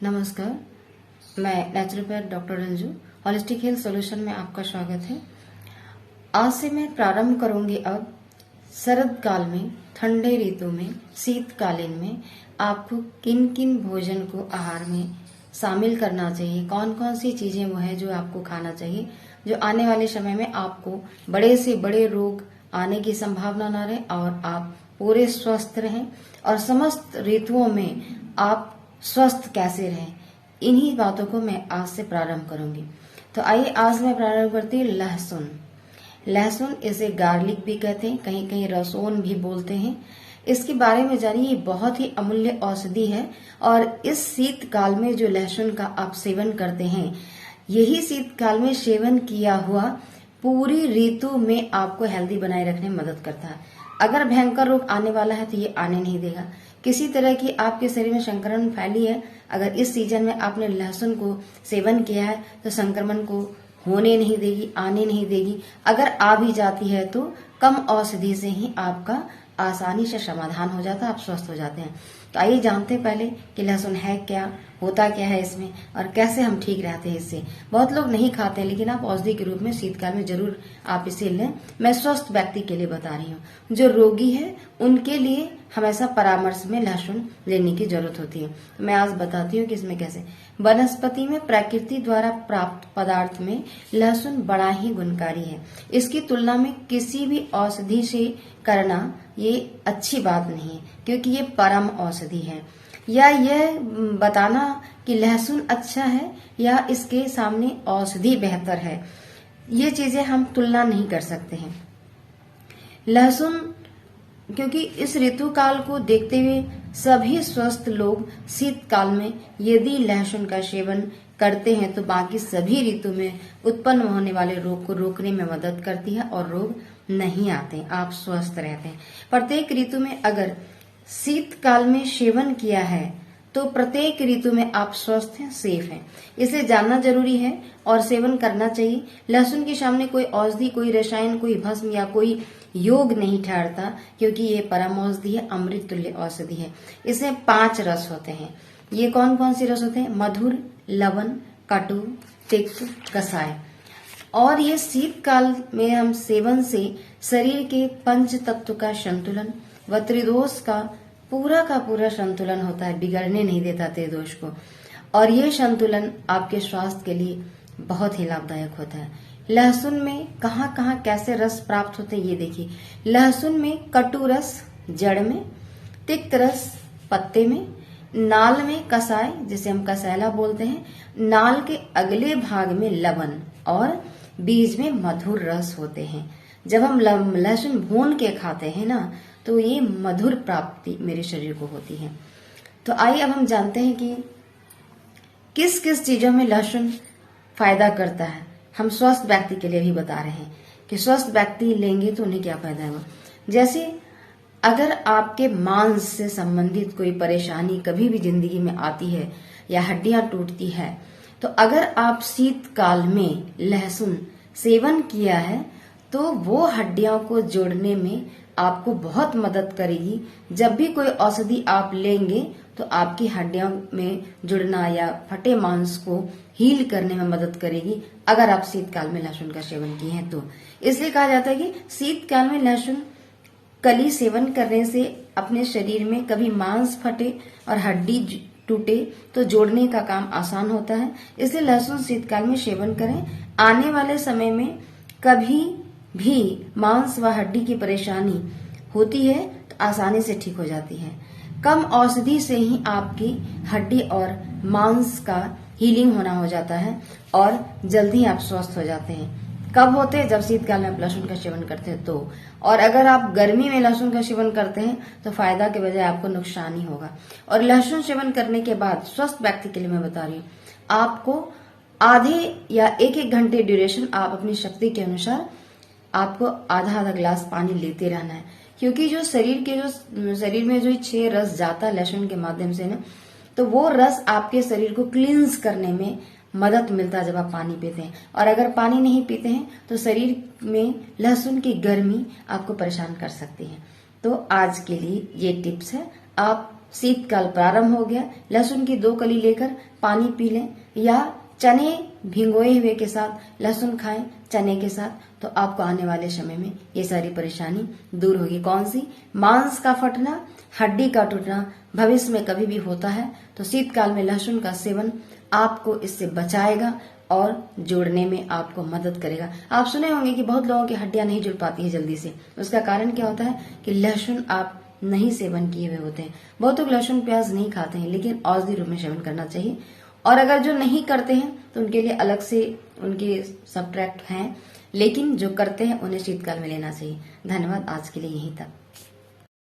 नमस्कार, मैं naturopath doctor Ranju holistic health solution में आपका स्वागत है। आज से मैं प्रारंभ करूंगी अब शरद काल में, ठंडे ऋतु में, शीतकालीन में आपको किन किन भोजन को आहार में शामिल करना चाहिए, कौन कौन सी चीजें वो है जो आपको खाना चाहिए, जो आने वाले समय में आपको बड़े से बड़े रोग आने की संभावना न रहे और आप पूरे स्वस्थ रहें और समस्त ऋतुओं में आप स्वस्थ कैसे रहें, इन्हीं बातों को मैं आज से प्रारंभ करूंगी। तो आइए आज मैं प्रारंभ करती हूँ लहसुन। लहसुन इसे गार्लिक भी कहते हैं, कहीं कहीं रसोन भी बोलते हैं। इसके बारे में जानिए, ये बहुत ही अमूल्य औषधि है और इस शीतकाल में जो लहसुन का आप सेवन करते हैं, यही शीतकाल में सेवन किया हुआ पूरी ऋतु में आपको हेल्दी बनाए रखने में मदद करता है। अगर भयंकर रोग आने वाला है तो ये आने नहीं देगा। किसी तरह की आपके शरीर में संक्रमण फैली है, अगर इस सीजन में आपने लहसुन को सेवन किया है तो संक्रमण को होने नहीं देगी, आने नहीं देगी। अगर आ भी जाती है तो कम औषधि से ही आपका आसानी से समाधान हो जाता है, आप स्वस्थ हो जाते हैं। तो आइए जानते हैं पहले कि लहसुन है क्या, होता क्या है इसमें और कैसे हम ठीक रहते हैं इससे। बहुत लोग नहीं खाते हैं, लेकिन आप औषधि के रूप में शीतकाल में जरूर आप इसे लें। मैं स्वस्थ व्यक्ति के लिए बता रही हूँ, जो रोगी है उनके लिए हमेशा परामर्श में लहसुन लेने की जरूरत होती है। मैं आज बताती हूँ कि इसमें कैसे। वनस्पति में प्रकृति द्वारा प्राप्त पदार्थ में लहसुन बड़ा ही गुणकारी है। इसकी तुलना में किसी भी औषधि से करना ये अच्छी बात नहीं है, क्योंकि ये परम औषधि है। या यह बताना कि लहसुन अच्छा है या इसके सामने औषधि बेहतर है, ये चीजें हम तुलना नहीं कर सकते हैं। लहसुन, क्योंकि इस ऋतु काल को देखते हुए सभी स्वस्थ लोग शीतकाल में यदि लहसुन का सेवन करते हैं तो बाकी सभी ऋतु में उत्पन्न होने वाले रोग को रोकने में मदद करती है और रोग नहीं आते, आप स्वस्थ रहते हैं। प्रत्येक ऋतु में अगर शीतकाल में सेवन किया है तो प्रत्येक ऋतु में आप स्वस्थ हैं, सेफ हैं। इसे जानना जरूरी है और सेवन करना चाहिए। लहसुन के सामने कोई औषधि, कोई रसायन, कोई भस्म या कोई योग नहीं ठहरता, क्योंकि ये परम औषधि है, अमृत तुल्य औषधि है। इसमें 5 रस होते हैं। ये कौन कौन सी रस होते हैं? मधुर, लवण, कटु, तिक्त, कसाय। और ये शीतकाल में हम सेवन से शरीर के पंच तत्व का संतुलन व त्रिदोष का पूरा संतुलन होता है, बिगड़ने नहीं देता त्रिदोष को। और ये संतुलन आपके स्वास्थ्य के लिए बहुत ही लाभदायक होता है। लहसुन में कहाँ कहाँ कैसे रस प्राप्त होते हैं ये देखिए। लहसुन में कटु रस जड़ में, तिक्त रस पत्ते में, नाल में कसाय जिसे हम कसायला बोलते हैं, नाल के अगले भाग में लवण और बीज में मधुर रस होते हैं। जब हम लहसुन भून के खाते हैं ना, तो ये मधुर प्राप्ति मेरे शरीर को होती है। तो आइए अब हम जानते हैं कि किस किस चीजों में लहसुन फायदा करता है। हम स्वस्थ व्यक्ति के लिए भी बता रहे हैं कि स्वस्थ व्यक्ति लेंगे तो उन्हें क्या फायदा है। जैसे अगर आपके मांस से संबंधित कोई परेशानी कभी भी जिंदगी में आती है या हड्डियां टूटती है, तो अगर आप शीतकाल में लहसुन सेवन किया है तो वो हड्डियों को जोड़ने में आपको बहुत मदद करेगी। जब भी कोई औषधि आप लेंगे तो आपकी हड्डियों में जुड़ना या फटे मांस को हील करने में मदद करेगी, अगर आप शीतकाल में लहसुन का सेवन किए हैं तो। इसलिए कहा जाता है कि शीतकाल में लहसुन कली सेवन करने से अपने शरीर में कभी मांस फटे और हड्डी टूटे तो जोड़ने का काम आसान होता है। इसलिए लहसुन शीतकाल में सेवन करें। आने वाले समय में कभी भी मांस व हड्डी की परेशानी होती है तो आसानी से ठीक हो जाती है। कम औषधि से ही आपकी हड्डी और मांस का हीलिंग होना हो जाता है और जल्दी आप स्वस्थ हो जाते हैं। कब होते हैं? जब शीतकाल में आप लहसुन का सेवन करते हैं तो। और अगर आप गर्मी में लहसुन का सेवन करते हैं तो फायदा के बजाय आपको नुकसान ही होगा। और लहसुन सेवन करने के बाद स्वस्थ व्यक्ति के लिए मैं बता रही हूँ, आपको आधे या 1-1 घंटे ड्यूरेशन आप अपनी शक्ति के अनुसार आपको आधा ग्लास पानी लेते रहना है। क्योंकि जो शरीर में जो 6 रस जाता है लहसुन के माध्यम से ना, तो वो रस आपके शरीर को क्लींस करने में मदद मिलता है जब आप पानी पीते हैं। और अगर पानी नहीं पीते हैं तो शरीर में लहसुन की गर्मी आपको परेशान कर सकती है। तो आज के लिए ये टिप्स है, आप शीतकाल प्रारंभ हो गया, लहसुन की 2 कली लेकर पानी पी लें या चने भिगोए हुए के साथ लहसुन खाएं चने के साथ, तो आपको आने वाले समय में ये सारी परेशानी दूर होगी। कौन सी? मांस का फटना, हड्डी का टूटना भविष्य में कभी भी होता है, तो शीतकाल में लहसुन का सेवन आपको इससे बचाएगा और जोड़ने में आपको मदद करेगा। आप सुने होंगे कि बहुत लोगों की हड्डियां नहीं जुड़ पाती है जल्दी से। उसका कारण क्या होता है कि लहसुन आप नहीं सेवन किए हुए होते हैं। बहुत लोग लहसुन प्याज नहीं खाते हैं, लेकिन औषधि रूप में सेवन करना चाहिए। और अगर जो नहीं करते हैं तो उनके लिए अलग से उनके सब्ट्रैक्ट हैं, लेकिन जो करते हैं उन्हें शीतकाल में लेना चाहिए। धन्यवाद, आज के लिए यहीं तक।